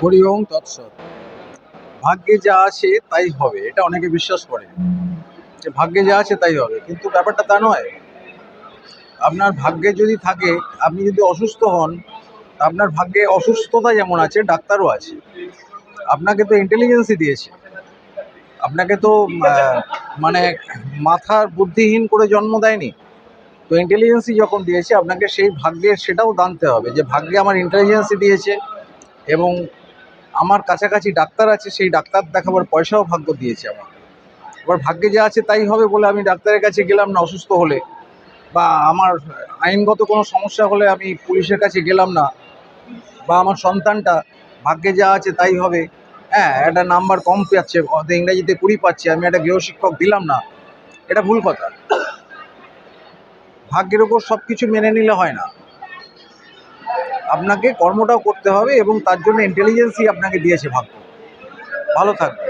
হরি ওম তৎসৎ। ভাগ্যে যা আছে তাই হবে, এটা অনেকে বিশ্বাস করে যে ভাগ্যে যা আছে তাই হবে, কিন্তু ব্যাপারটা তা নয়। আপনার ভাগ্যে যদি থাকে, আপনি যদি অসুস্থ হন, আপনার ভাগ্যে অসুস্থতা যেমন আছে, ডাক্তারও আছে। আপনাকে তো ইন্টেলিজেন্সই দিয়েছে, আপনাকে তো মানে মাথার বুদ্ধিহীন করে জন্ম দেয়নি। তো ইন্টেলিজেন্সই যখন দিয়েছে আপনাকে, সেই ভাগ্যের সেটাও জানতে হবে যে ভাগ্যে আমার ইন্টেলিজেন্সই দিয়েছে, এবং আমার কাছাকাছি ডাক্তার আছে, সেই ডাক্তার দেখাবার পয়সাও ভাগ্য দিয়েছে আমার। এবার ভাগ্যে যা আছে তাই হবে বলে আমি ডাক্তারের কাছে গেলাম না অসুস্থ হলে, বা আমার আইনগত কোনো সমস্যা হলে আমি পুলিশের কাছে গেলাম না, বা আমার সন্তানটা ভাগ্যে যা আছে তাই হবে, হ্যাঁ একটা নাম্বার কম পাচ্ছে, ইংরেজিতে 20 পাচ্ছে, আমি একটা গৃহশিক্ষক দিলাম না, এটা ভুল কথা। ভাগ্যের ওপর সব কিছু মেনে নিলে হয় না, আপনাকে কর্মটাও করতে হবে, এবং তার জন্য ইন্টেলিজেন্সই আপনাকে দিয়েছে ভাগ্য। ভালো থাকবে।